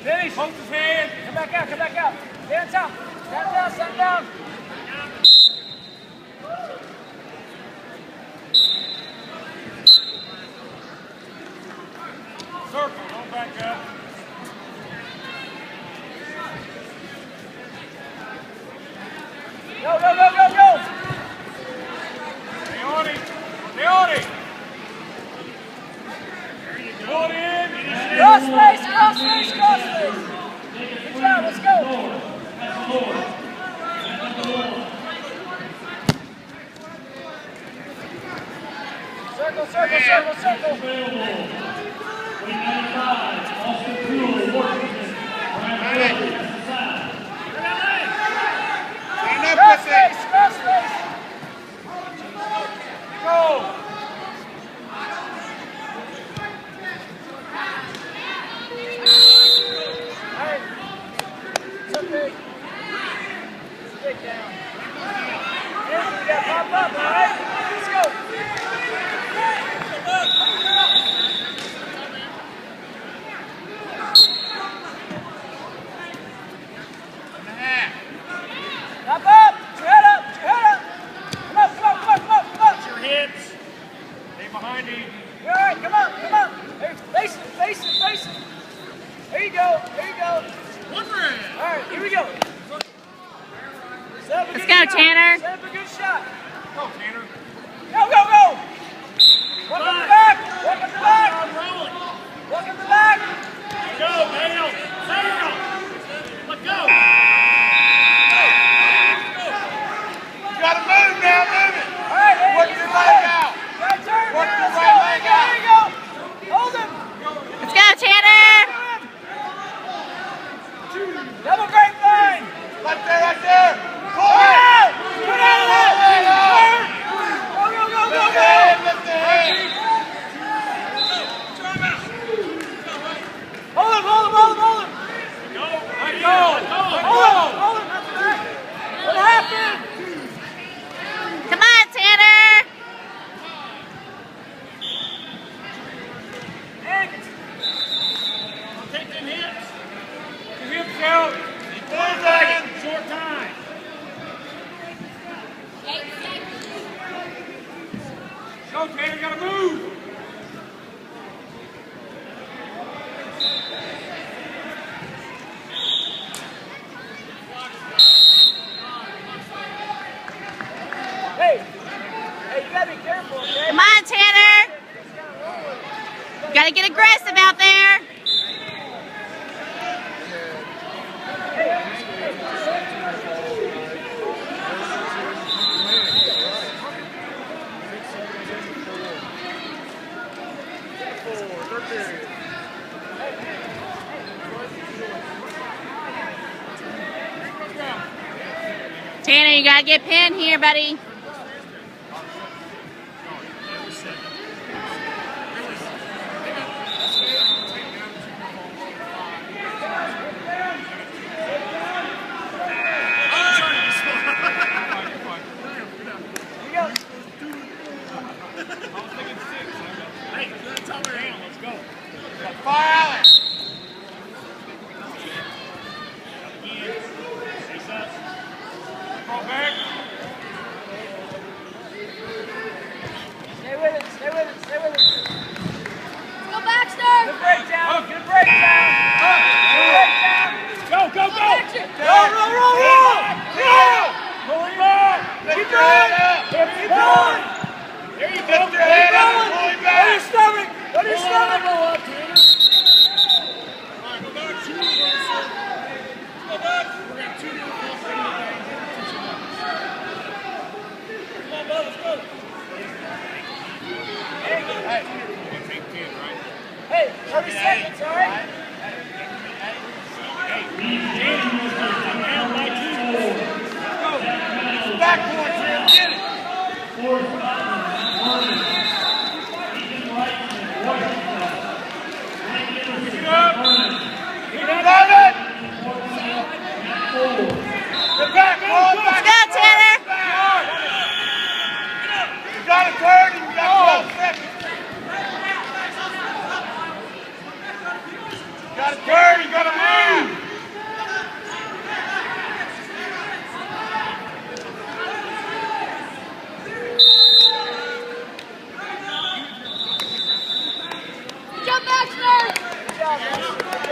Finish. Poke his hand. Come back out, come back out. Hands up. Stand down, stand down. Circle, don't back up. Go, go, go, go, go! Stay on him. Stay on him. Go in. Cross face, cross face, cross face. Good job, let's go. Circle, circle, circle, circle. 95, Austin Poole, Washington. Cross face, cross face. Go. Hey, it's okay. Stick down. Yeah, you got pop up, all right? Let's go. Pop up! Put your head up! Put your head up! Come on, come on, come on, come on, come on! Put your hips. Stay behind him. All right, come on, come on! Hey, face it, face it, face it! There you go, there you go! One round. All right, here we go! Let's go, Tanner! Set up a good shot! Go, Tanner. Go, go, go! Walk up the back! Walk up the back! I'm rolling. Walk up the back! Go, Dale. Sail. Let go. You gotta move now, move it. All right, hey, Work your leg out. right turn, Work man, your let's right go, leg there out. you go! Hold him! Let's go, Tanner! Double grapevine! Right there, right there. Pull Get it. out! Get out of there! Go, go, go, go, Lift the go! head, lift the head. Hold him, hold him, hold him, hold him! Go. Let go! Hold him, that's back! What happened? Come on, Tanner! Take them hips. Your hips out! Short time. Go, Tanner, you gotta move! Hey! Hey, you gotta be careful, okay? Come on, Tanner! You gotta get aggressive out there! Tanner, you gotta get pinned here, buddy. Hey, that's all we're in. Let's go. Fire Allen. Again. Face up. Go back. Stay with it, stay with it, stay with it. Go, Baxter! Good breakdown, good breakdown. Good breakdown. Go, go, go. Roll, roll, roll, roll! Roll! Pull him up. Lift your head up. Keep going! There you go. Lift your head up and pull him Go to your back. stomach! Go to your Pull stomach! elbow up, Tanner. All right, go back. Two more goals. Go back. We're going to have 2 more goals. Come on, Bo, let's go. Hey. Take 10, right? Hey, 30 seconds, all right? Down by 2. Backboard, Tim. Get it. Love it. Get back, ball Let's back. go, Tanner! You got a 30, you got 12 seconds. You got a 30, you got to move. ball, man.